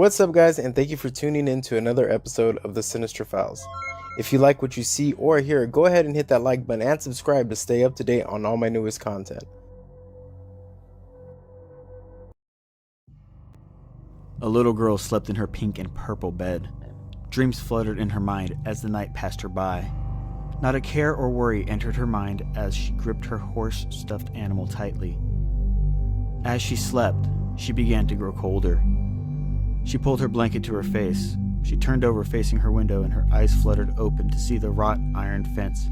What's up, guys, and thank you for tuning in to another episode of the Sinister Files. If you like what you see or hear, go ahead and hit that like button and subscribe to stay up to date on all my newest content. A little girl slept in her pink and purple bed. Dreams fluttered in her mind as the night passed her by. Not a care or worry entered her mind as she gripped her horse-stuffed animal tightly. As she slept, she began to grow colder. She pulled her blanket to her face. She turned over facing her window and her eyes fluttered open to see the wrought iron fence,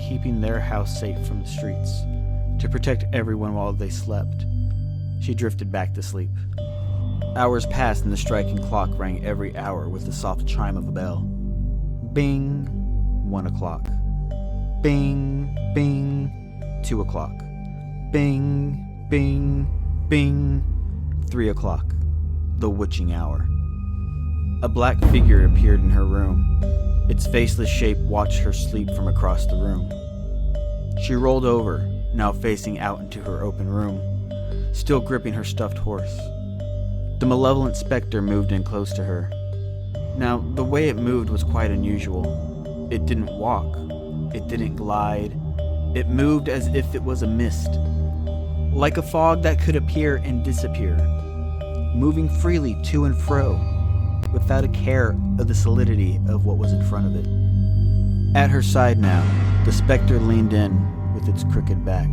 keeping their house safe from the streets, to protect everyone while they slept. She drifted back to sleep. Hours passed and the striking clock rang every hour with the soft chime of a bell. Bing, 1 o'clock. Bing, bing, 2 o'clock. Bing, bing, bing, 3 o'clock. The witching hour. A black figure appeared in her room. Its faceless shape watched her sleep from across the room. She rolled over, now facing out into her open room, still gripping her stuffed horse. The malevolent specter moved in close to her. Now, the way it moved was quite unusual. It didn't walk. It didn't glide. It moved as if it was a mist, like a fog that could appear and disappear, moving freely to and fro, without a care of the solidity of what was in front of it. At her side now, the specter leaned in with its crooked back.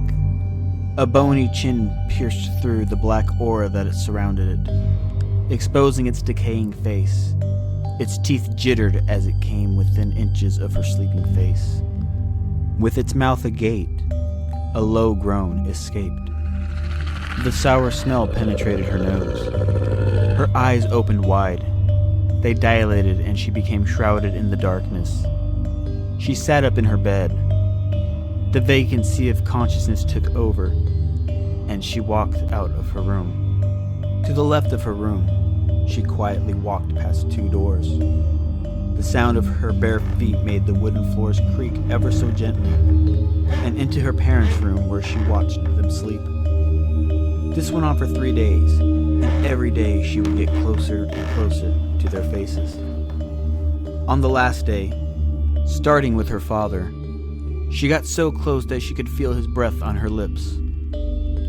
A bony chin pierced through the black aura that surrounded it, exposing its decaying face. Its teeth jittered as it came within inches of her sleeping face. With its mouth agape, a low groan escaped. The sour smell penetrated her nose. Her eyes opened wide. They dilated and she became shrouded in the darkness. She sat up in her bed. The vacancy of consciousness took over, and she walked out of her room. To the left of her room, she quietly walked past 2 doors. The sound of her bare feet made the wooden floors creak ever so gently, and into her parents' room where she watched them sleep. This went on for 3 days, and every day she would get closer and closer to their faces. On the last day, starting with her father, she got so close that she could feel his breath on her lips.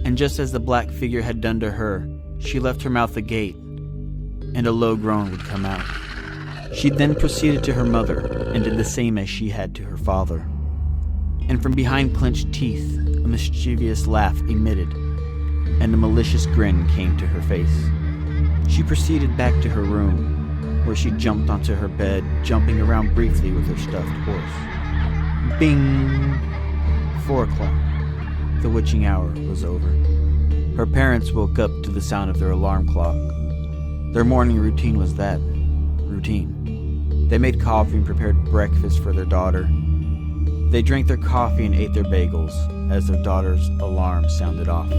And just as the black figure had done to her, she left her mouth agape, and a low groan would come out. She then proceeded to her mother and did the same as she had to her father. And from behind clenched teeth, a mischievous laugh emitted, and a malicious grin came to her face. She proceeded back to her room, where she jumped onto her bed, jumping around briefly with her stuffed horse. Bing! 4 o'clock. The witching hour was over. Her parents woke up to the sound of their alarm clock. Their morning routine was that. Routine. They made coffee and prepared breakfast for their daughter. They drank their coffee and ate their bagels as their daughter's alarm sounded off.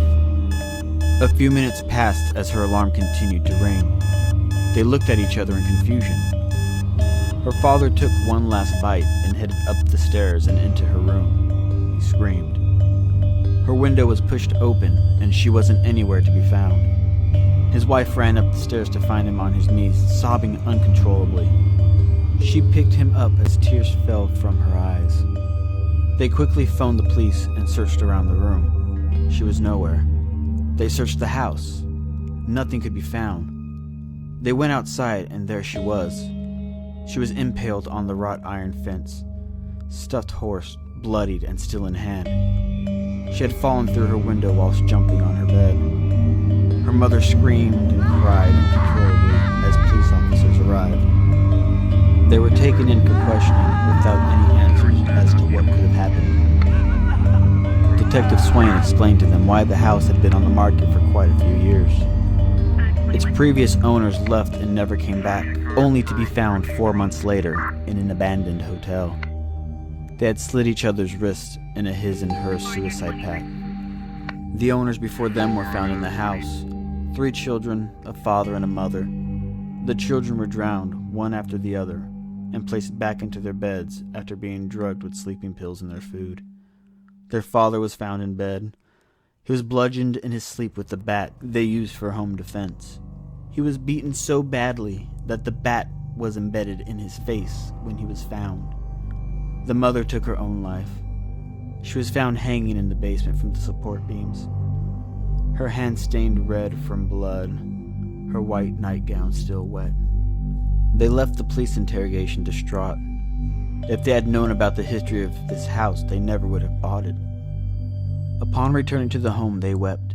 A few minutes passed as her alarm continued to ring. They looked at each other in confusion. Her father took one last bite and headed up the stairs and into her room. He screamed. Her window was pushed open and she wasn't anywhere to be found. His wife ran up the stairs to find him on his knees, sobbing uncontrollably. She picked him up as tears fell from her eyes. They quickly phoned the police and searched around the room. She was nowhere. They searched the house. Nothing could be found. They went outside and there she was. She was impaled on the wrought iron fence, stuffed horse, bloodied and still in hand. She had fallen through her window whilst jumping on her bed. Her mother screamed and cried uncontrollably as police officers arrived. They were taken in for questioning without any answers as to what could have happened. Detective Swain explained to them why the house had been on the market for quite a few years. Its previous owners left and never came back, only to be found 4 months later in an abandoned hotel. They had slit each other's wrists in a his and her suicide pact. The owners before them were found in the house. 3 children, a father and a mother. The children were drowned, one after the other, and placed back into their beds after being drugged with sleeping pills in their food. Their father was found in bed. He was bludgeoned in his sleep with the bat they used for home defense. He was beaten so badly that the bat was embedded in his face when he was found. The mother took her own life. She was found hanging in the basement from the support beams. Her hands stained red from blood, her white nightgown still wet. They left the police interrogation distraught. If they had known about the history of this house, they never would have bought it. Upon returning to the home, they wept.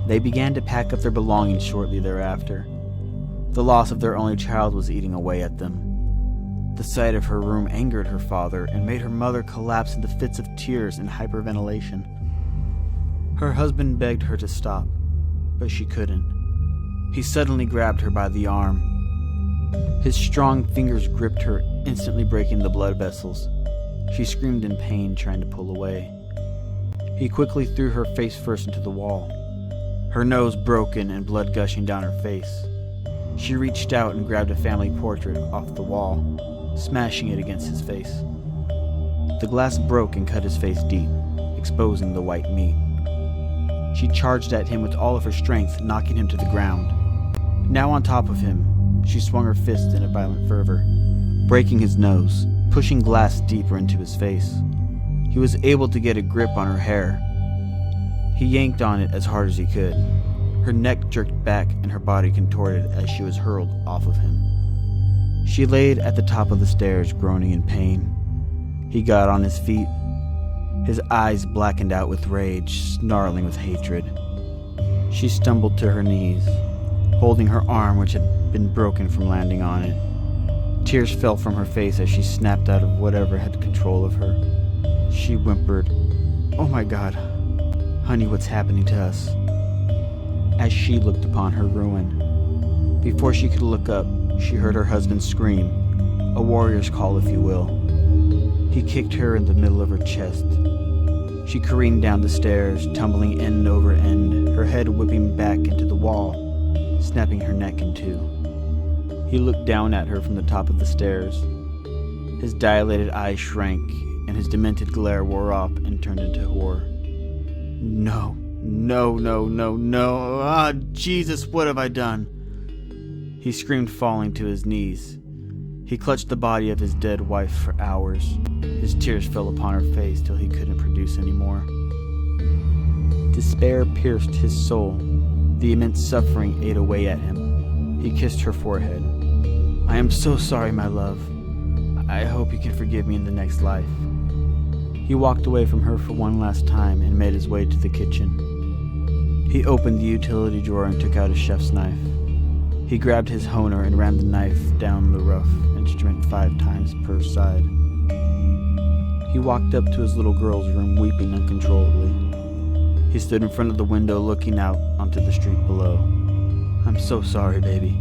They began to pack up their belongings shortly thereafter. The loss of their only child was eating away at them. The sight of her room angered her father and made her mother collapse into fits of tears and hyperventilation. Her husband begged her to stop, but she couldn't. He suddenly grabbed her by the arm. His strong fingers gripped her, instantly breaking the blood vessels. She screamed in pain, trying to pull away. He quickly threw her face first into the wall, her nose broken and blood gushing down her face. She reached out and grabbed a family portrait off the wall, smashing it against his face. The glass broke and cut his face deep, exposing the white meat. She charged at him with all of her strength, knocking him to the ground. Now on top of him, she swung her fist in a violent fervor, breaking his nose, pushing glass deeper into his face. He was able to get a grip on her hair. He yanked on it as hard as he could. Her neck jerked back and her body contorted as she was hurled off of him. She laid at the top of the stairs, groaning in pain. He got on his feet, his eyes blackened out with rage, snarling with hatred. She stumbled to her knees, holding her arm which had been broken from landing on it. Tears fell from her face as she snapped out of whatever had control of her. She whimpered, "Oh my God, honey, what's happening to us?" As she looked upon her ruin. Before she could look up, she heard her husband scream, a warrior's call if you will. He kicked her in the middle of her chest. She careened down the stairs, tumbling end over end, her head whipping back into the wall, snapping her neck in two. He looked down at her from the top of the stairs. His dilated eyes shrank, and his demented glare wore off and turned into horror. No, no, no, no, no. Ah, Jesus, what have I done? He screamed, falling to his knees. He clutched the body of his dead wife for hours. His tears fell upon her face till he couldn't produce any more. Despair pierced his soul. The immense suffering ate away at him. He kissed her forehead. "I am so sorry, my love. I hope you can forgive me in the next life." He walked away from her for one last time and made his way to the kitchen. He opened the utility drawer and took out a chef's knife. He grabbed his honer and ran the knife down the rough instrument 5 times per side. He walked up to his little girl's room, weeping uncontrollably. He stood in front of the window looking out onto the street below. "I'm so sorry, baby.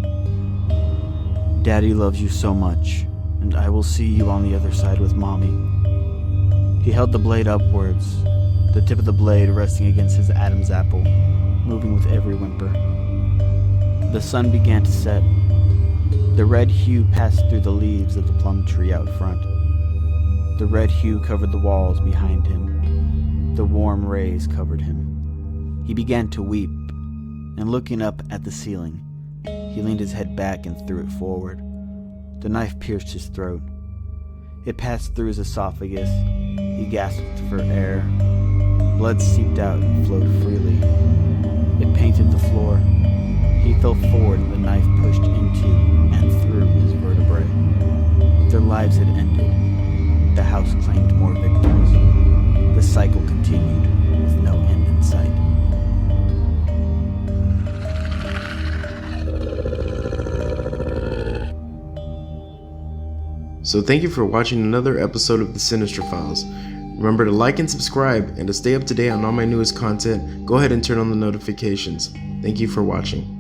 Daddy loves you so much, and I will see you on the other side with Mommy." He held the blade upwards, the tip of the blade resting against his Adam's apple, moving with every whimper. The sun began to set. The red hue passed through the leaves of the plum tree out front. The red hue covered the walls behind him. The warm rays covered him. He began to weep, and looking up at the ceiling, he leaned his head back and threw it forward. The knife pierced his throat. It passed through his esophagus. He gasped for air. Blood seeped out and flowed freely. It painted the floor. He fell forward and the knife pushed into and through his vertebrae. Their lives had ended. The house claimed more victims. The cycle continued with no end in sight. So thank you for watching another episode of the Sinister Files. Remember to like and subscribe, and to stay up to date on all my newest content, go ahead and turn on the notifications. Thank you for watching.